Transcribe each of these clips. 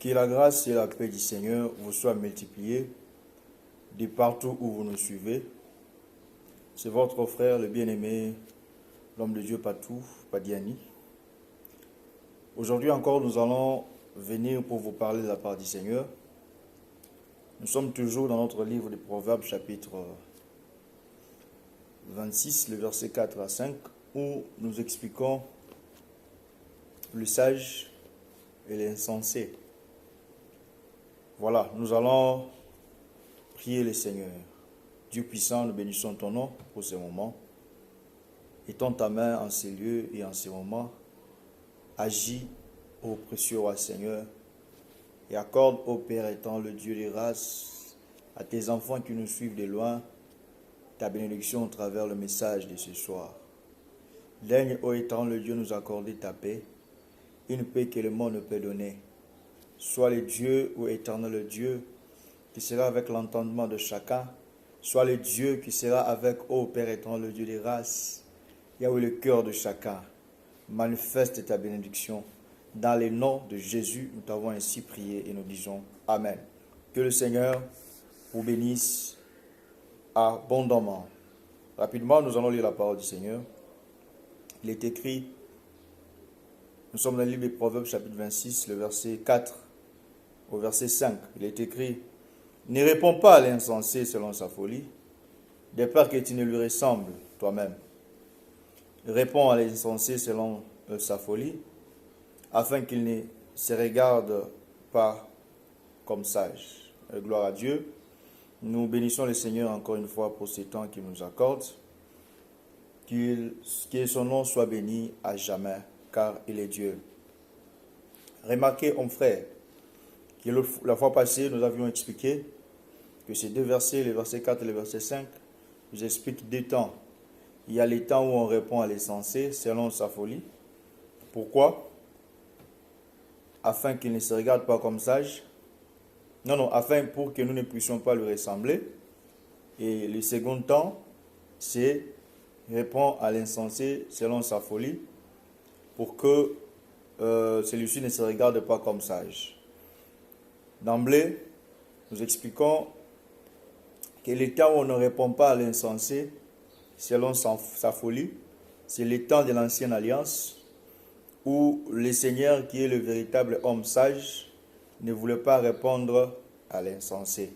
Que la grâce et la paix du Seigneur vous soient multipliées de partout où vous nous suivez. C'est votre frère, le bien-aimé, l'homme de Dieu Patou, Padiani. Aujourd'hui encore, nous allons venir pour vous parler de la part du Seigneur. Nous sommes toujours dans notre livre de Proverbes, chapitre 26, le verset 4 à 5, où nous expliquons le sage et l'insensé. Voilà, nous allons prier le Seigneur. Dieu puissant, nous bénissons ton nom pour ce moment. Étends ta main en ces lieux et en ces moments. Agis, ô précieux roi Seigneur, et accorde, ô Père étant le Dieu des races, à tes enfants qui nous suivent de loin, ta bénédiction au travers le message de ce soir. Daigne, ô étant le Dieu, nous accorder ta paix, une paix que le monde ne peut donner. Sois le Dieu, ô éternel le Dieu, qui sera avec l'entendement de chacun. Sois le Dieu qui sera avec, ô Père éternel le Dieu des races, Yahweh le cœur de chacun. Manifeste ta bénédiction. Dans le nom de Jésus, nous t'avons ainsi prié et nous disons Amen. Que le Seigneur vous bénisse abondamment. Rapidement, nous allons lire la parole du Seigneur. Il est écrit, nous sommes dans le livre des Proverbes, chapitre 26, le verset 4 au verset 5. Il est écrit, ne réponds pas à l'insensé selon sa folie, de peur que tu ne lui ressembles toi-même. Réponds à l'insensé selon sa folie, afin qu'il ne se regarde pas comme sage. Gloire à Dieu. Nous bénissons le Seigneur encore une fois pour ce temps qu'il nous accorde. Que son nom soit béni à jamais, car il est Dieu. Remarquez, mon frère, que la fois passée, nous avions expliqué que ces deux versets, le verset 4 et le verset 5, nous expliquent deux temps. Il y a les temps où on répond à l'insensé selon sa folie. Pourquoi? Afin qu'il ne se regarde pas comme sage. Non, afin pour que nous ne puissions pas lui ressembler. Et le second temps, c'est répondre à l'insensé selon sa folie, pour que celui-ci ne se regarde pas comme sage. D'emblée, nous expliquons que le temps où on ne répond pas à l'insensé selon sa folie, c'est le temps de l'ancienne alliance, où le Seigneur, qui est le véritable homme sage, ne voulait pas répondre à l'insensé.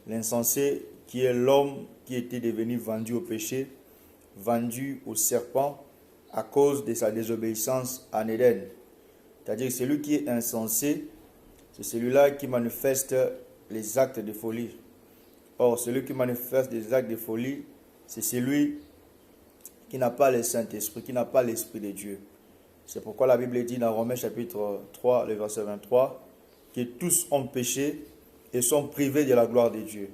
L'insensé qui est l'homme qui était devenu vendu au péché, vendu au serpent à cause de sa désobéissance en Éden. C'est-à-dire celui qui est insensé, c'est celui-là qui manifeste les actes de folie. Or, celui qui manifeste des actes de folie, c'est celui qui n'a pas le Saint-Esprit, qui n'a pas l'Esprit de Dieu. C'est pourquoi la Bible dit dans Romains chapitre 3, le verset 23, que tous ont péché et sont privés de la gloire de Dieu.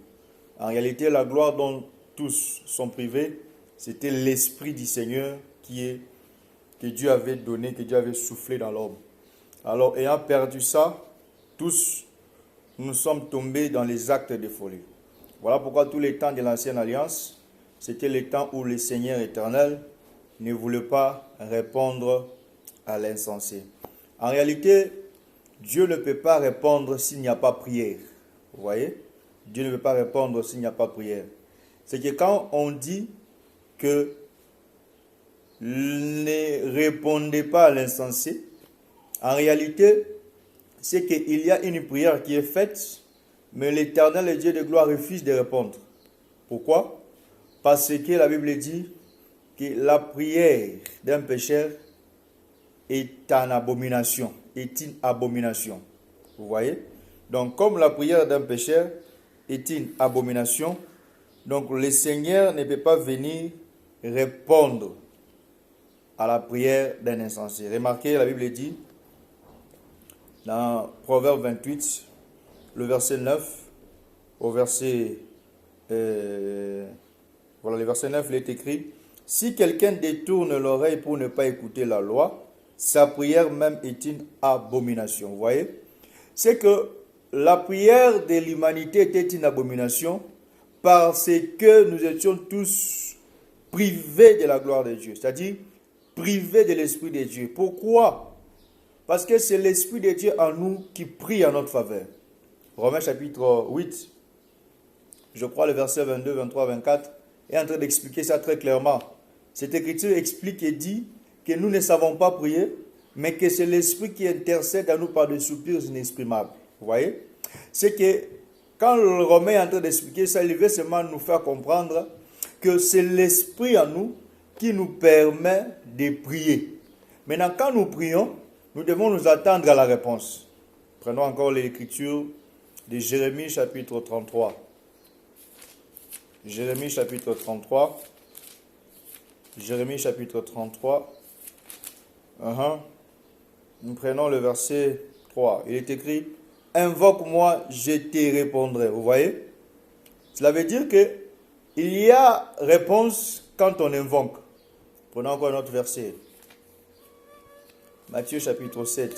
En réalité, la gloire dont tous sont privés, c'était l'Esprit du Seigneur que Dieu avait donné, que Dieu avait soufflé dans l'homme. Alors, ayant perdu ça, tous nous sommes tombés dans les actes de folie. Voilà pourquoi tous les temps de l'ancienne alliance, c'était le temps où le Seigneur éternel ne voulait pas répondre à l'insensé. En réalité, Dieu ne peut pas répondre s'il n'y a pas prière. Vous voyez? Dieu ne peut pas répondre s'il n'y a pas prière. C'est que quand on dit que ne répondez pas à l'insensé, en réalité, c'est qu'il y a une prière qui est faite, mais l'Éternel, le Dieu de gloire, refuse de répondre. Pourquoi? Parce que la Bible dit que la prière d'un pécheur est une abomination. Vous voyez? Donc, comme la prière d'un pécheur est une abomination, donc le Seigneur ne peut pas venir répondre à la prière d'un insensé. Remarquez, la Bible dit dans Proverbe 28, le verset 9 au verset voilà, le verset 9, il est écrit, si quelqu'un détourne l'oreille pour ne pas écouter la loi, sa prière même est une abomination. Vous voyez? C'est que la prière de l'humanité était une abomination parce que nous étions tous privés de la gloire de Dieu, c'est-à-dire privés de l'Esprit de Dieu. Pourquoi? Parce que c'est l'Esprit de Dieu en nous qui prie en notre faveur. Romains chapitre 8, je crois le verset 22, 23, 24, est en train d'expliquer ça très clairement. Cette écriture explique et dit que nous ne savons pas prier, mais que c'est l'Esprit qui intercède à nous par des soupirs inexprimables. Vous voyez? C'est que quand le Romain est en train d'expliquer ça, il veut seulement nous faire comprendre que c'est l'Esprit en nous qui nous permet de prier. Maintenant, quand nous prions, nous devons nous attendre à la réponse. Prenons encore l'écriture de Jérémie chapitre 33. Jérémie chapitre 33. Jérémie chapitre 33. Nous prenons le verset 3. Il est écrit, « Invoque-moi, je te répondrai. » Vous voyez? Cela veut dire que il y a réponse quand on invoque. Prenons encore un autre verset. Matthieu chapitre 7.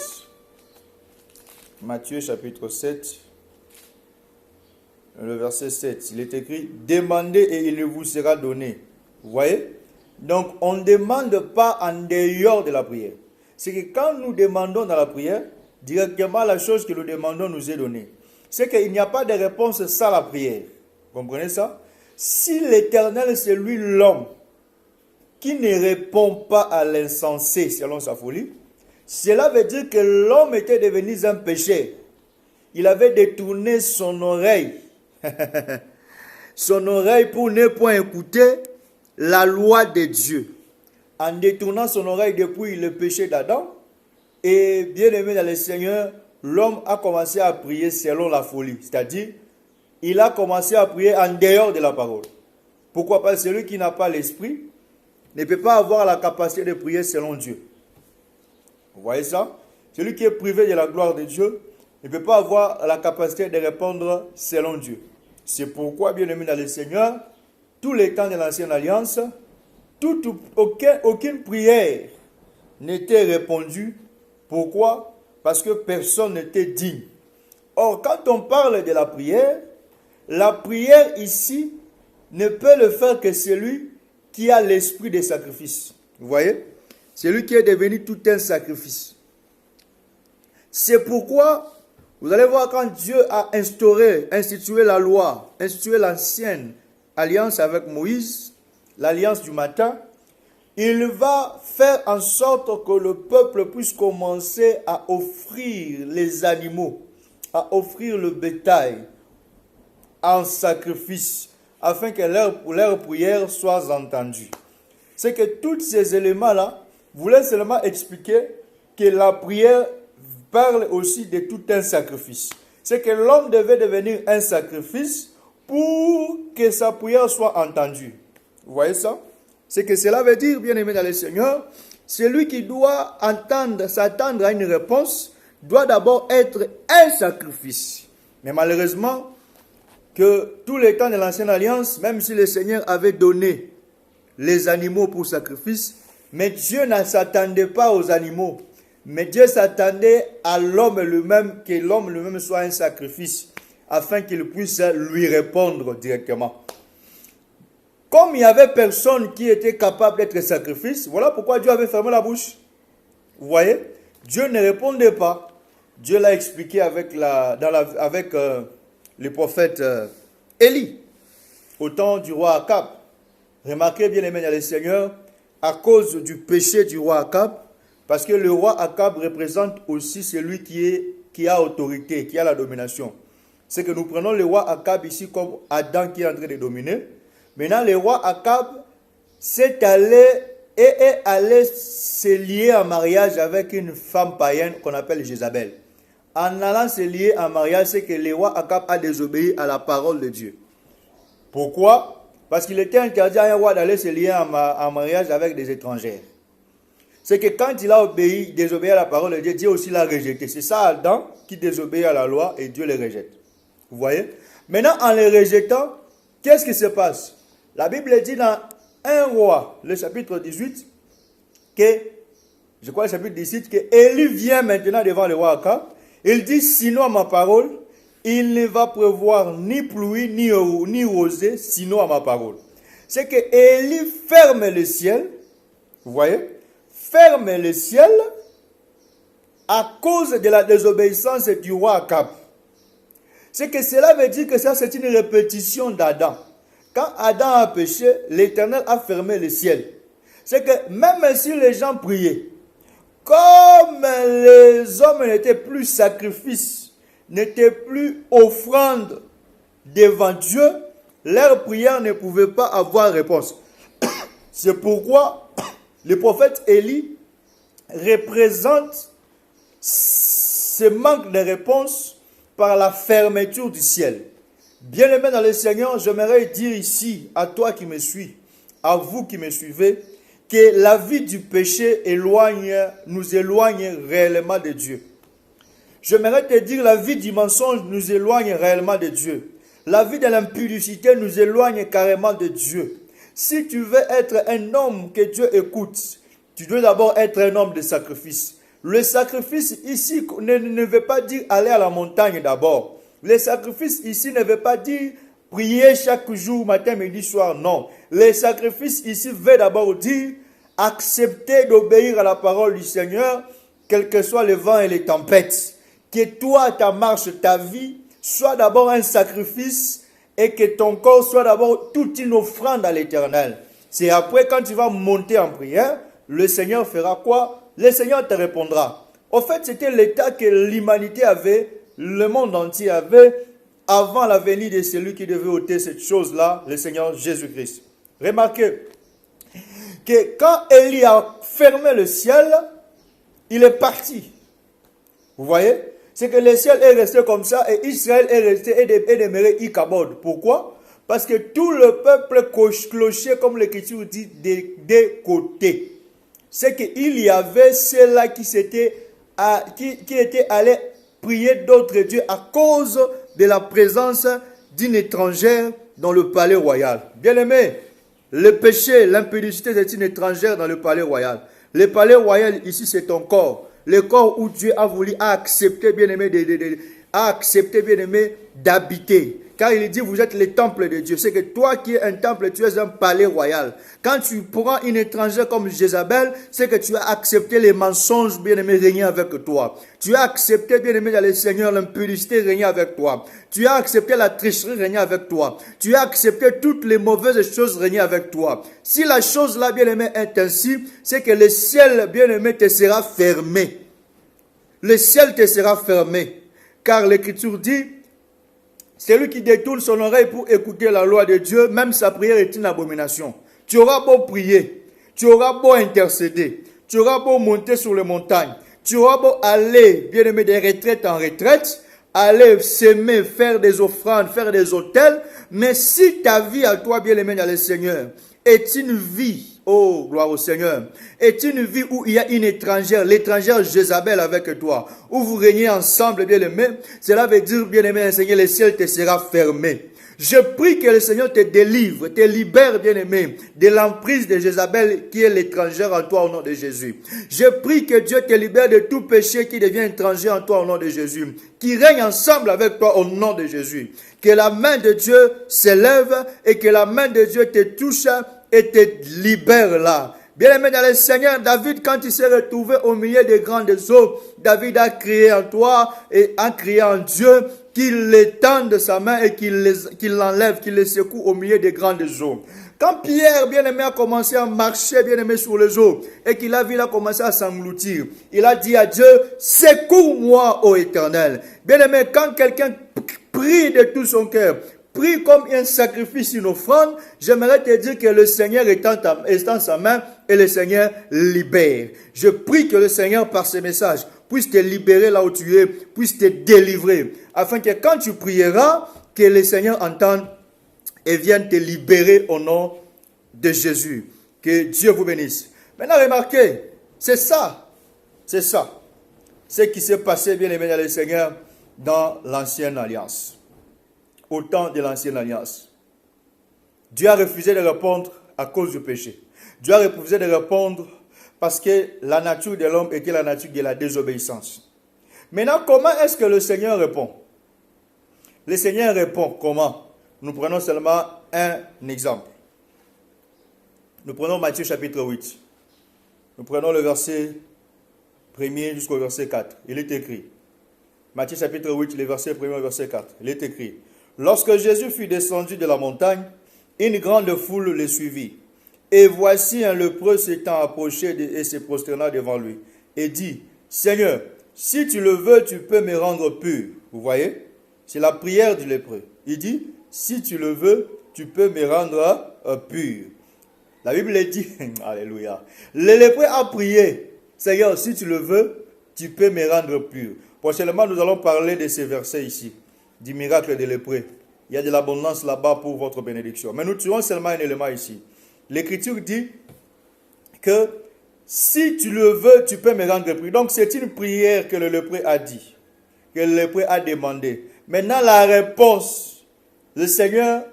Matthieu chapitre 7. Le verset 7. Il est écrit, « Demandez et il vous sera donné. » Vous voyez? Donc, on ne demande pas en dehors de la prière. C'est que quand nous demandons dans la prière, directement la chose que nous demandons nous est donnée. C'est qu'il n'y a pas de réponse sans la prière. Vous comprenez ça? Si l'Éternel, c'est lui l'homme qui ne répond pas à l'insensé selon sa folie, cela veut dire que l'homme était devenu un péché. Il avait détourné son oreille. Son oreille pour ne point écouter la loi de Dieu. En détournant son oreille depuis le péché d'Adam, et bien aimé dans le Seigneur, l'homme a commencé à prier selon la folie. C'est-à-dire, il a commencé à prier en dehors de la parole. Pourquoi? Parce que celui qui n'a pas l'esprit ne peut pas avoir la capacité de prier selon Dieu. Vous voyez ça? Celui qui est privé de la gloire de Dieu ne peut pas avoir la capacité de répondre selon Dieu. C'est pourquoi, bien aimé dans le Seigneur, tous les temps de l'ancienne alliance, aucune prière n'était répondue. Pourquoi? Parce que personne n'était digne. Or, quand on parle de la prière ici ne peut le faire que celui qui a l'esprit de sacrifice. Vous voyez? Celui qui est devenu tout un sacrifice. C'est pourquoi, vous allez voir quand Dieu a institué la loi, institué l'ancienne alliance avec Moïse, l'alliance du matin, il va faire en sorte que le peuple puisse commencer à offrir les animaux, à offrir le bétail en sacrifice, afin que leur prière soit entendue. C'est que tous ces éléments-là voulaient seulement expliquer que la prière parle aussi de tout un sacrifice. C'est que l'homme devait devenir un sacrifice pour que sa prière soit entendue. Vous voyez ça? C'est que cela veut dire, bien aimé dans le Seigneur, celui qui doit s'attendre à une réponse, doit d'abord être un sacrifice. Mais malheureusement, que tous les temps de l'ancienne alliance, même si le Seigneur avait donné les animaux pour sacrifice, mais Dieu ne s'attendait pas aux animaux. Mais Dieu s'attendait à l'homme lui-même, que l'homme lui-même soit un sacrifice, afin qu'il puisse lui répondre directement. Comme il n'y avait personne qui était capable d'être sacrifice, voilà pourquoi Dieu avait fermé la bouche. Vous voyez? Dieu ne répondait pas. Dieu l'a expliqué avec le prophète Élie, au temps du roi Akab. Remarquez bien aimé dans le Seigneur, à cause du péché du roi Akab, parce que le roi Akab représente aussi celui qui a autorité, qui a la domination. C'est que nous prenons le roi Akab ici comme Adam qui est en train de dominer. Maintenant, le roi Akab est allé se lier en mariage avec une femme païenne qu'on appelle Jézabel. En allant se lier en mariage, c'est que le roi Akab a désobéi à la parole de Dieu. Pourquoi? Parce qu'il était interdit à un roi d'aller se lier en mariage avec des étrangères. C'est que quand il a désobéi à la parole de Dieu, Dieu aussi l'a rejeté. C'est ça Adam qui désobéit à la loi et Dieu le rejette. Vous voyez? Maintenant, en le rejetant, qu'est-ce qui se passe? La Bible dit dans 1 roi, le chapitre 18, le chapitre 18, que Élie vient maintenant devant le roi Akab. Il dit, sinon à ma parole, il ne va pleuvoir ni pluie, ni rosée, sinon à ma parole. C'est que Élie ferme le ciel, vous voyez, ferme le ciel, à cause de la désobéissance du roi Akab. C'est que cela veut dire que ça, c'est une répétition d'Adam. Quand Adam a péché, l'Éternel a fermé le ciel. C'est que même si les gens priaient, comme les hommes n'étaient plus sacrifices, n'étaient plus offrandes devant Dieu, leur prière ne pouvait pas avoir réponse. C'est pourquoi le prophète Élie représente ce manque de réponse par la fermeture du ciel. Bien-aimé dans le Seigneur, j'aimerais dire ici à toi qui me suis, à vous qui me suivez, que la vie du péché nous éloigne réellement de Dieu. J'aimerais te dire, la vie du mensonge nous éloigne réellement de Dieu. La vie de l'impudicité nous éloigne carrément de Dieu. Si tu veux être un homme que Dieu écoute, tu dois d'abord être un homme de sacrifice. Le sacrifice ici ne veut pas dire aller à la montagne d'abord. Le sacrifice ici ne veut pas dire prier chaque jour, matin, midi, soir. Non. Le sacrifice ici veut d'abord dire accepter d'obéir à la parole du Seigneur, quels que soient les vents et les tempêtes. Que toi, ta marche, ta vie, soit d'abord un sacrifice et que ton corps soit d'abord toute une offrande à l'Éternel. C'est après, quand tu vas monter en prière, le Seigneur fera quoi? Le Seigneur te répondra. Au fait, c'était l'état que l'humanité avait, le monde entier avait, avant la venue de celui qui devait ôter cette chose-là, le Seigneur Jésus-Christ. Remarquez que quand Élie a fermé le ciel, il est parti. Vous voyez? C'est que le ciel est resté comme ça et Israël est resté et demeuré Ikabod. Pourquoi? Parce que tout le peuple clochait, comme l'Écriture dit, des côtés. C'est qu'il y avait ceux-là qui étaient allés prier d'autres dieux à cause de la présence d'une étrangère dans le palais royal. Bien-aimé, le péché, l'impudicité, c'est une étrangère dans le palais royal. Le palais royal, ici, c'est ton corps. Le corps où Dieu a voulu accepter, bien-aimé, d'habiter. Car il dit, vous êtes le temple de Dieu. C'est que toi qui es un temple, tu es un palais royal. Quand tu prends une étrangère comme Jézabel, c'est que tu as accepté les mensonges, bien-aimé, régner avec toi. Tu as accepté, bien-aimé, dans le Seigneur, l'impudicité régner avec toi. Tu as accepté la tricherie régner avec toi. Tu as accepté toutes les mauvaises choses régner avec toi. Si la chose là, bien-aimé, est ainsi, c'est que le ciel, bien-aimé, te sera fermé. Le ciel te sera fermé. Car l'Écriture dit, celui qui détourne son oreille pour écouter la loi de Dieu, même sa prière est une abomination. Tu auras beau prier, tu auras beau intercéder, tu auras beau monter sur les montagnes, tu auras beau aller, bien aimé, des retraites en retraite, aller s'aimer, faire des offrandes, faire des autels, mais si ta vie à toi, bien aimé dans le Seigneur, est une vie, oh gloire au Seigneur, est une vie où il y a une étrangère, l'étrangère Jézabel avec toi, où vous régnez ensemble, bien aimé, cela veut dire, bien aimé, Seigneur, le ciel te sera fermé. Je prie que le Seigneur te délivre, te libère, bien-aimé, de l'emprise de Jézabel qui est l'étrangère en toi au nom de Jésus. Je prie que Dieu te libère de tout péché qui devient étranger en toi au nom de Jésus, qui règne ensemble avec toi au nom de Jésus. Que la main de Dieu s'élève et que la main de Dieu te touche et te libère là. Bien-aimé dans le Seigneur, David, quand il s'est retrouvé au milieu des grandes eaux, David a crié en toi et a crié en Dieu qu'il l'étende de sa main et qu'il l'enlève, qu'il les secoue au milieu des grandes eaux. Quand Pierre, bien-aimé, a commencé à marcher, bien-aimé, sur les eaux et qu'il a vu, il a commencé à s'engloutir, il a dit à Dieu, secours-moi, ô Éternel. Bien-aimé, quand quelqu'un prie de tout son cœur, prie comme un sacrifice, une offrande, j'aimerais te dire que le Seigneur étend sa main et le Seigneur libère. Je prie que le Seigneur, par ce message, puisse te libérer là où tu es, puisse te délivrer, afin que quand tu prieras, que le Seigneur entende et vienne te libérer au nom de Jésus. Que Dieu vous bénisse. Maintenant, remarquez, c'est ça, ce qui s'est passé, bien aimé dans le Seigneur, dans l'ancienne alliance. Au temps de l'ancienne alliance. Dieu a refusé de répondre à cause du péché. Dieu a refusé de répondre parce que la nature de l'homme était la nature de la désobéissance. Maintenant, comment est-ce que le Seigneur répond? Le Seigneur répond comment? Nous prenons seulement un exemple. Nous prenons Matthieu chapitre 8. Nous prenons le verset 1er jusqu'au verset 4. Il est écrit. Matthieu chapitre 8, le verset 1er au verset 4. Il est écrit. Lorsque Jésus fut descendu de la montagne, une grande foule le suivit. Et voici un lépreux s'étant approché et se prosterna devant lui. Et dit, Seigneur, si tu le veux, tu peux me rendre pur. Vous voyez? C'est la prière du lépreux. Il dit, si tu le veux, tu peux me rendre pur. La Bible dit, alléluia. Le lépreux a prié, Seigneur, si tu le veux, tu peux me rendre pur. Prochainement, nous allons parler de ces versets ici, du miracle des lépreux. Il y a de l'abondance là-bas pour votre bénédiction. Mais nous tuons seulement un élément ici. L'Écriture dit que si tu le veux, tu peux me rendre pur. Donc c'est une prière que le lépreux a dit, que le lépreux a demandé. Maintenant la réponse, le Seigneur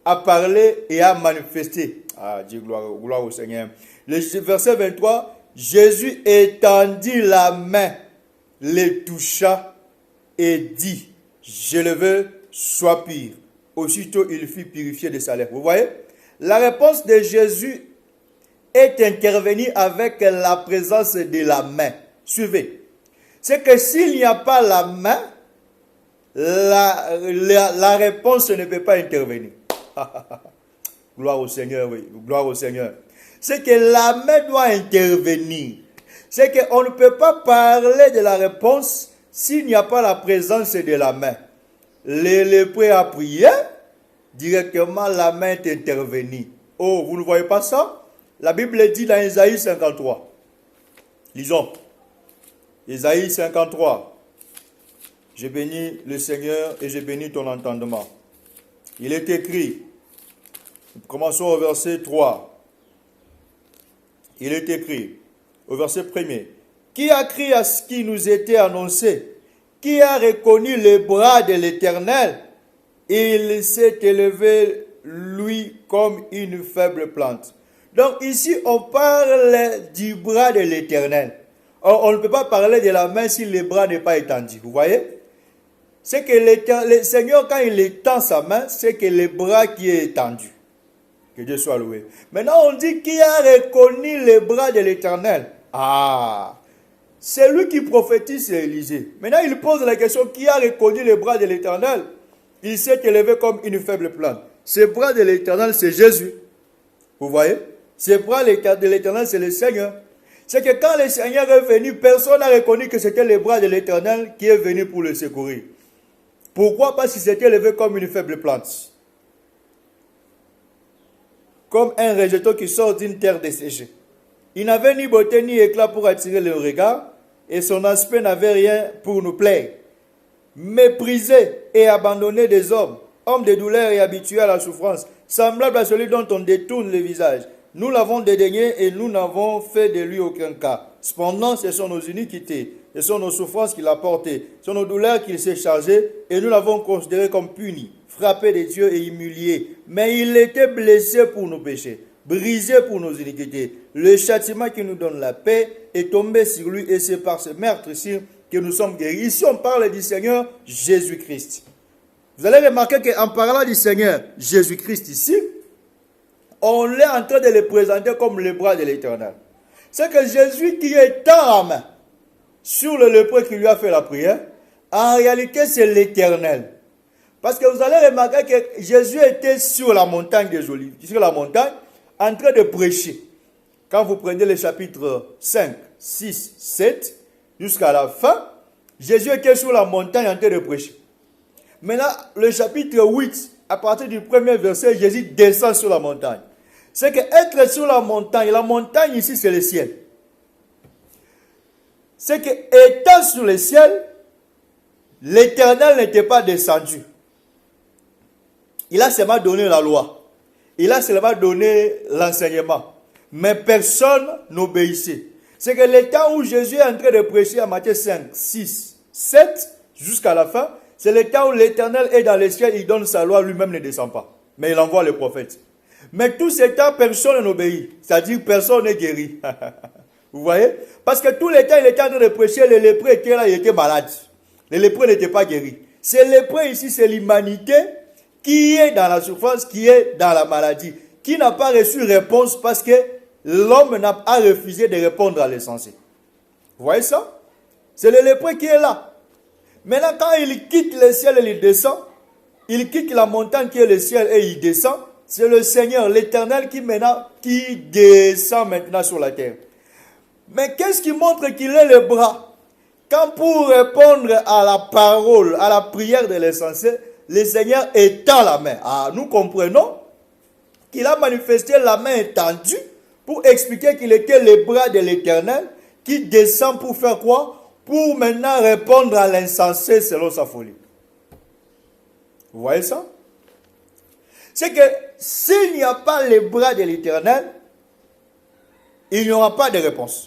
a parlé et a manifesté. Ah, Dieu, gloire au Seigneur. Le verset 23, Jésus étendit la main, les toucha et dit, je le veux, sois pur. Aussitôt il fut purifié de sa lèvre. Vous voyez? La réponse de Jésus est intervenue avec la présence de la main. Suivez. C'est que s'il n'y a pas la main, la réponse ne peut pas intervenir. Gloire au Seigneur, oui. Gloire au Seigneur. C'est que la main doit intervenir. C'est qu'on ne peut pas parler de la réponse s'il n'y a pas la présence de la main. Le lépreux a prié, directement la main est intervenue. Oh, vous ne voyez pas ça? La Bible dit dans Isaïe 53. Lisons. Isaïe 53. Je bénis le Seigneur et je bénis ton entendement. Il est écrit, commençons au verset 3. Il est écrit, au verset 1er, qui a crié à ce qui nous était annoncé? Qui a reconnu les bras de l'Éternel? Il s'est élevé, lui, comme une faible plante. Donc ici, on parle du bras de l'Éternel. On ne peut pas parler de la main si le bras n'est pas étendu. Vous voyez? C'est que le Seigneur, quand il étend sa main, c'est que le bras qui est étendu. Que Dieu soit loué. Maintenant, on dit qui a reconnu les bras de l'Éternel? Ah! C'est lui qui prophétise, c'est Élisée. Maintenant, il pose la question, qui a reconnu les bras de l'Éternel? Il s'est élevé comme une faible plante. Ces bras de l'Éternel, c'est Jésus. Vous voyez? Ces bras de l'Éternel, c'est le Seigneur. C'est que quand le Seigneur est venu, personne n'a reconnu que c'était les bras de l'Éternel qui est venu pour le secourir. Pourquoi? Parce qu'il s'est élevé comme une faible plante. Comme un rejeton qui sort d'une terre desséchée. Il n'avait ni beauté ni éclat pour attirer le regard, et son aspect n'avait rien pour nous plaire. Méprisé et abandonné des hommes, homme de douleur et habitué à la souffrance, semblable à celui dont on détourne le visage. Nous l'avons dédaigné et nous n'avons fait de lui aucun cas. Cependant, ce sont nos iniquités, ce sont nos souffrances qu'il a portées, ce sont nos douleurs qu'il s'est chargé, et nous l'avons considéré comme puni, frappé de Dieu et humilié. Mais il était blessé pour nos péchés, brisé pour nos iniquités. Le châtiment qui nous donne la paix est tombé sur lui, et c'est par ce meurtre-ci que nous sommes guéris. Ici, on parle du Seigneur Jésus-Christ. Vous allez remarquer qu'en parlant du Seigneur Jésus-Christ ici, on est en train de le présenter comme le bras de l'Éternel. C'est que Jésus qui étend la main sur le lépreux qui lui a fait la prière, en réalité c'est l'Éternel. Parce que vous allez remarquer que Jésus était sur la montagne des Olives, sur la montagne, en train de prêcher. Quand vous prenez les chapitres 5, 6, 7, jusqu'à la fin, Jésus était sur la montagne en train de prêcher. Maintenant, le chapitre 8, à partir du premier verset, Jésus descend sur la montagne. C'est qu'être sur la montagne ici, c'est le ciel. C'est qu'étant sur le ciel, l'Éternel n'était pas descendu. Il a seulement donné la loi. Il a seulement donné l'enseignement. Mais personne n'obéissait. C'est que le temps où Jésus est en train de prêcher à Matthieu 5, 6, 7, jusqu'à la fin, c'est le temps où l'Éternel est dans le ciel, il donne sa loi, lui-même ne descend pas. Mais il envoie le prophète. Mais tout ce temps, personne n'obéit. C'est-à-dire personne n'est guéri. Vous voyez? Parce que tout le temps, il était en train de prêcher, les lépreux étaient là, ils étaient malades. Les lépreux n'étaient pas guéris. Ces lépreux ici, c'est l'humanité qui est dans la souffrance, qui est dans la maladie, qui n'a pas reçu réponse parce que l'homme a refusé de répondre à l'essentiel. Vous voyez ça? C'est le lépreux qui est là. Maintenant, quand il quitte le ciel et il descend, il quitte la montagne qui est le ciel et il descend, c'est le Seigneur, l'Éternel qui descend maintenant sur la terre. Mais qu'est-ce qui montre qu'il est le bras? Quand pour répondre à la parole, à la prière de l'insensé, le Seigneur étend la main. Ah, nous comprenons qu'il a manifesté la main étendue pour expliquer qu'il était le bras de l'Éternel qui descend pour faire quoi? Pour maintenant répondre à l'insensé selon sa folie. Vous voyez ça? C'est que s'il n'y a pas les bras de l'Éternel, il n'y aura pas de réponse.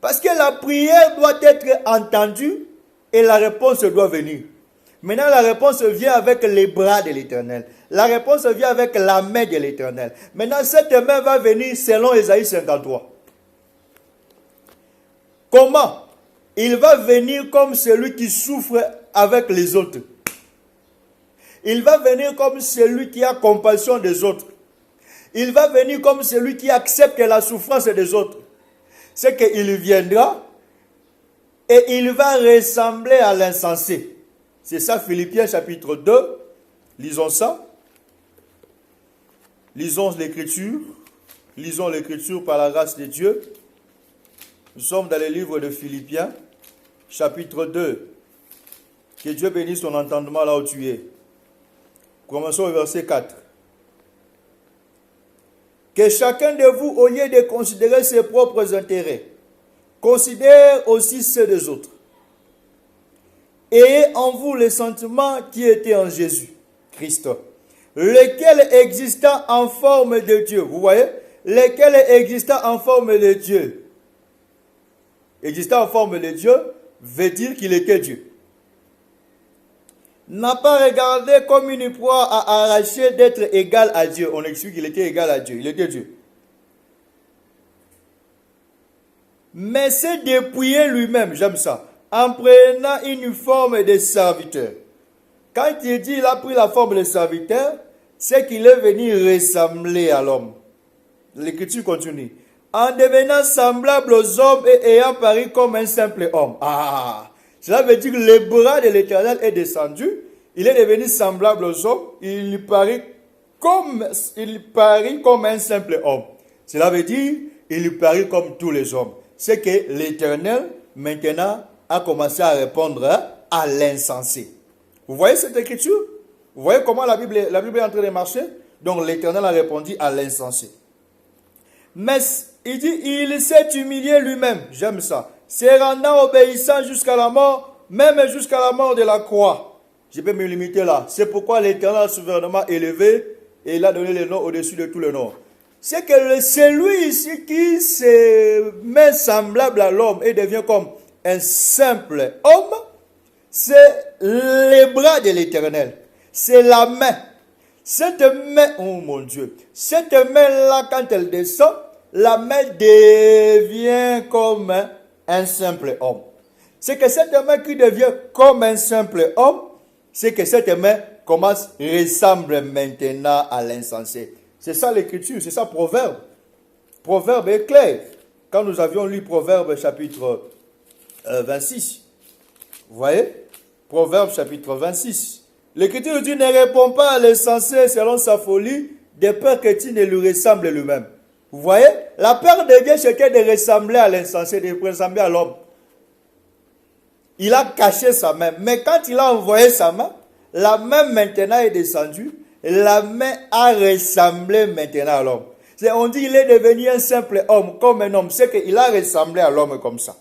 Parce que la prière doit être entendue et la réponse doit venir. Maintenant, la réponse vient avec les bras de l'Éternel. La réponse vient avec la main de l'Éternel. Maintenant, cette main va venir selon Ésaïe 53. Comment? Il va venir comme celui qui souffre avec les autres. Il va venir comme celui qui a compassion des autres. Il va venir comme celui qui accepte la souffrance des autres. C'est qu'il viendra et il va ressembler à l'insensé. C'est ça, Philippiens chapitre 2. Lisons ça. Lisons l'écriture. Lisons l'écriture par la grâce de Dieu. Nous sommes dans le livre de Philippiens, chapitre 2. Que Dieu bénisse ton entendement là où tu es. Commençons au verset 4. Que chacun de vous, au lieu de considérer ses propres intérêts, considère aussi ceux des autres. Ayez en vous les sentiments qui étaient en Jésus, Christ, lequel exista en forme de Dieu. Vous voyez? Lequel exista en forme de Dieu. Exista en forme de Dieu veut dire qu'il était Dieu. N'a pas regardé comme une proie à arracher d'être égal à Dieu. On explique qu'il était égal à Dieu. Il était Dieu. Mais s'est dépouillé lui-même, j'aime ça, en prenant une forme de serviteur. Quand il dit qu'il a pris la forme de serviteur, c'est qu'il est venu ressembler à l'homme. L'écriture continue. En devenant semblable aux hommes et ayant paru comme un simple homme. Ah, cela veut dire que le bras de l'Éternel est descendu. Il est devenu semblable aux hommes. Il parit comme un simple homme. Cela veut dire qu'il parit comme tous les hommes. C'est que l'Éternel, maintenant, a commencé à répondre à l'insensé. Vous voyez cette écriture? Vous voyez comment la Bible est en train de marcher? Donc l'Éternel a répondu à l'insensé. Mais il dit, il s'est humilié lui-même. J'aime ça. Se rendant obéissant jusqu'à la mort, même jusqu'à la mort de la croix. Je peux me limiter là. C'est pourquoi l'Éternel a souverainement élevé et il a donné le nom au-dessus de tous les noms. C'est que celui ici qui se met semblable à l'homme et devient comme un simple homme, c'est les bras de l'Éternel. C'est la main. Cette main, oh mon Dieu, cette main-là, quand elle descend, la main devient comme un simple homme. C'est que cette main qui devient comme un simple homme, c'est que cette main ressemble maintenant à l'insensé. C'est ça l'écriture, c'est ça Proverbe. Proverbe est clair. Quand nous avions lu Proverbe chapitre 26, vous voyez, Proverbe chapitre 26, l'écriture dit, ne réponds pas à l'insensé selon sa folie, de peur que tu ne lui ressembles lui-même. Vous voyez, la peur de Dieu, c'était de ressembler à l'insensé, de ressembler à l'homme. Il a caché sa main, mais quand il a envoyé sa main, la main maintenant est descendue, la main a ressemblé maintenant à l'homme. On dit qu'il est devenu un simple homme, comme un homme, c'est qu'il a ressemblé à l'homme comme ça.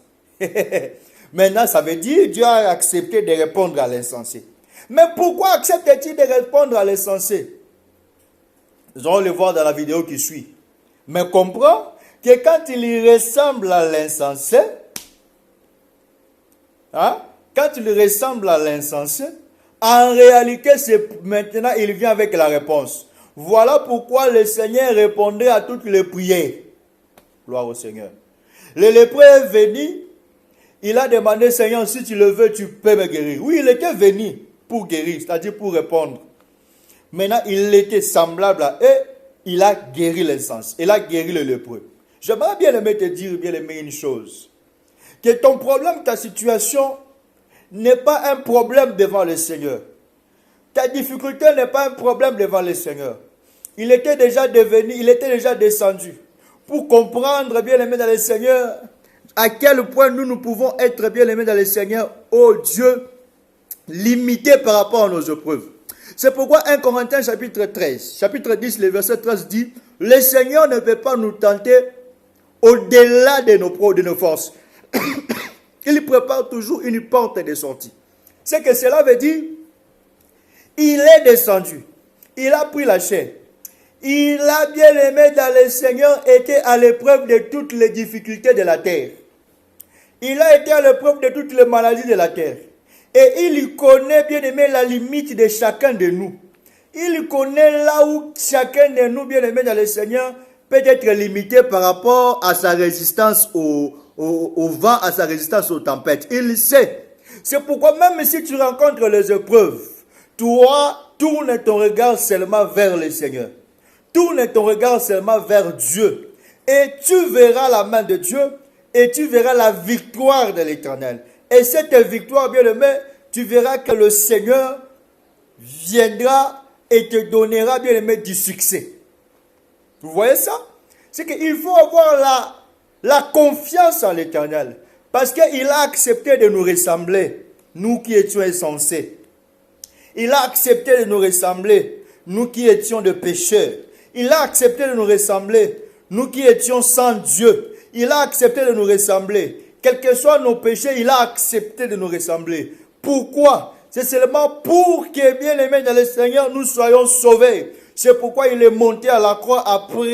Maintenant, ça veut dire Dieu a accepté de répondre à l'insensé. Mais pourquoi accepte-t-il de répondre à l'insensé? Nous allons le voir dans la vidéo qui suit. Mais comprends que quand il ressemble à l'insensé, quand il ressemble à l'insensé, en réalité, c'est maintenant, il vient avec la réponse. Voilà pourquoi le Seigneur répondait à toutes les prières. Gloire au Seigneur. Le lépreux est venu, il a demandé, Seigneur, si tu le veux, tu peux me guérir. Oui, il était venu pour guérir, c'est-à-dire pour répondre. Maintenant, il était semblable à eux, il a guéri l'insensé, il a guéri le lépreux. J'aimerais bien aimer te dire, bien aimer une chose. que ton problème, ta situation n'est pas un problème devant le Seigneur. Ta difficulté n'est pas un problème devant le Seigneur. Il était déjà descendu pour comprendre, bien aimé dans le Seigneur, à quel point nous pouvons être bien aimés dans le Seigneur, oh Dieu, limité par rapport à nos épreuves. C'est pourquoi 1 Corinthiens chapitre 10, le verset 13 dit, le Seigneur ne peut pas nous tenter au-delà de nos forces. Il prépare toujours une porte de sortie. C'est que cela veut dire, il est descendu, il a pris la chair. Il a bien aimé dans le Seigneur été à l'épreuve de toutes les difficultés de la terre. Il a été à l'épreuve de toutes les maladies de la terre. Et il connaît bien aimé la limite de chacun de nous. Il connaît là où chacun de nous, bien aimé dans le Seigneur, peut être limité par rapport à sa résistance au vent, à sa résistance aux tempêtes. Il sait. C'est pourquoi même si tu rencontres les épreuves, toi, tourne ton regard seulement vers le Seigneur. Tourne ton regard seulement vers Dieu. Et tu verras la main de Dieu et tu verras la victoire de l'Éternel. Et cette victoire, bien aimé, tu verras que le Seigneur viendra et te donnera, bien aimé, du succès. Vous voyez ça? C'est qu'il faut avoir la confiance en l'Éternel. Parce qu'il a accepté de nous ressembler, nous qui étions insensés. Il a accepté de nous ressembler, nous qui étions de pécheurs. Il a accepté de nous ressembler, nous qui étions sans Dieu. Il a accepté de nous ressembler. Quels que soient nos péchés, il a accepté de nous ressembler. Pourquoi? C'est seulement pour que, bien aimés dans le Seigneur, nous soyons sauvés. C'est pourquoi il est monté à la croix après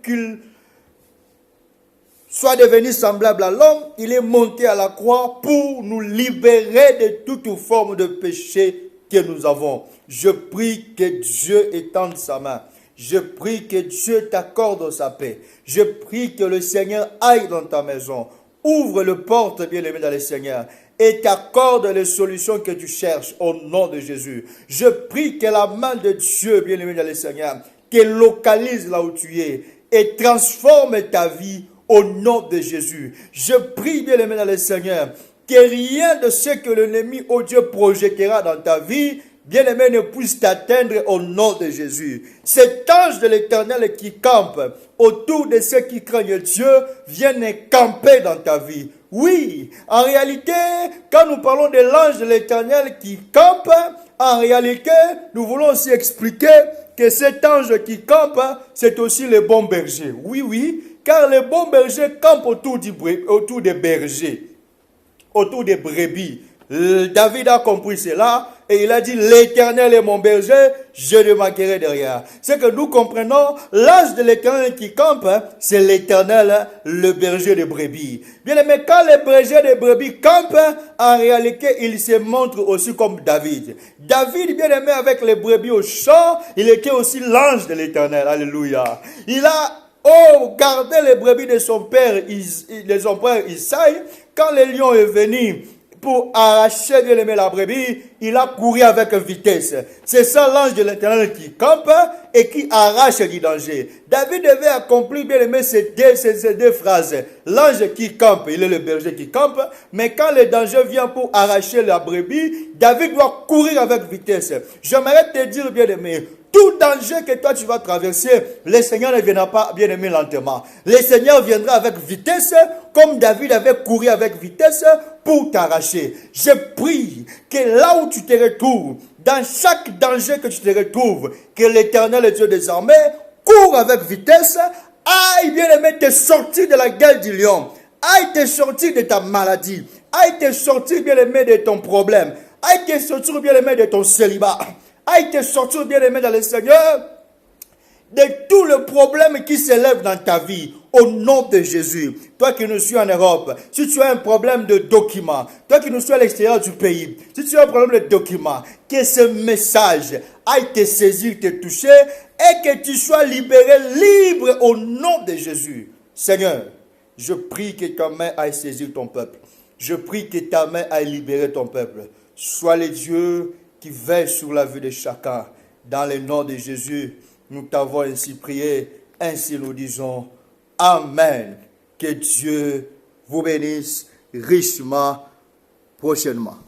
qu'il soit devenu semblable à l'homme. Il est monté à la croix pour nous libérer de toute forme de péché que nous avons. Je prie que Dieu étende sa main. Je prie que Dieu t'accorde sa paix. Je prie que le Seigneur aille dans ta maison. Ouvre le porte, bien-aimé dans le Seigneur, et t'accorde les solutions que tu cherches au nom de Jésus. Je prie que la main de Dieu, bien-aimé dans le Seigneur, te localise là où tu es et transforme ta vie au nom de Jésus. Je prie, bien-aimé dans le Seigneur, que rien de ce que l'ennemi, oh Dieu, projettera dans ta vie, bien-aimé, ne puisse t'atteindre au nom de Jésus. Cet ange de l'Éternel qui campe autour de ceux qui craignent Dieu, vienne camper dans ta vie. Oui, en réalité, quand nous parlons de l'ange de l'Éternel qui campe, en réalité, nous voulons aussi expliquer que cet ange qui campe, c'est aussi le bon berger. Oui, car le bon berger campe autour des bergers, autour des brebis. David a compris cela et il a dit, l'Éternel est mon berger, je ne manquerai de rien. C'est que nous comprenons, l'ange de l'Éternel qui campe, c'est l'Éternel, le berger de brebis. Bien aimé, quand le berger de brebis campe, en réalité, il se montre aussi comme David. David, bien aimé, avec les brebis au champ, il était aussi l'ange de l'Éternel. Alléluia. Il a gardé les brebis de son père, de son frère Isaïe. Quand le lion est venu pour arracher, bien aimé, la brebis, il a couru avec vitesse. C'est ça l'ange de l'Éternel qui campe et qui arrache du danger. David devait accomplir, bien aimé, ces deux phrases. L'ange qui campe, il est le berger qui campe, mais quand le danger vient pour arracher la brebis, David doit courir avec vitesse. J'aimerais te dire, bien aimé, tout danger que toi tu vas traverser, le Seigneur ne viendra pas, bien aimé, lentement. Le Seigneur viendra avec vitesse, comme David avait couru avec vitesse pour t'arracher. Je prie que là où tu te retrouves, dans chaque danger que tu te retrouves, que l'Éternel et Dieu des armées court avec vitesse, aille, bien aimé, te sortir de la gueule du lion, aille te sortir de ta maladie, aille te sortir, bien aimé, de ton problème, aille te sortir, bien aimé, de ton célibat. Aille te sortir, bien aimé dans le Seigneur, de tout le problème qui s'élève dans ta vie, au nom de Jésus. Toi qui nous suis en Europe, si tu as un problème de document, toi qui nous suis à l'extérieur du pays, si tu as un problème de document, que ce message aille te saisir, te toucher, et que tu sois libéré, libre au nom de Jésus. Seigneur, je prie que ta main aille saisir ton peuple. Je prie que ta main aille libérer ton peuple. Sois le Dieu qui veille sur la vie de chacun. Dans le nom de Jésus, nous t'avons ainsi prié, ainsi nous disons Amen Que Dieu vous bénisse richement prochainement.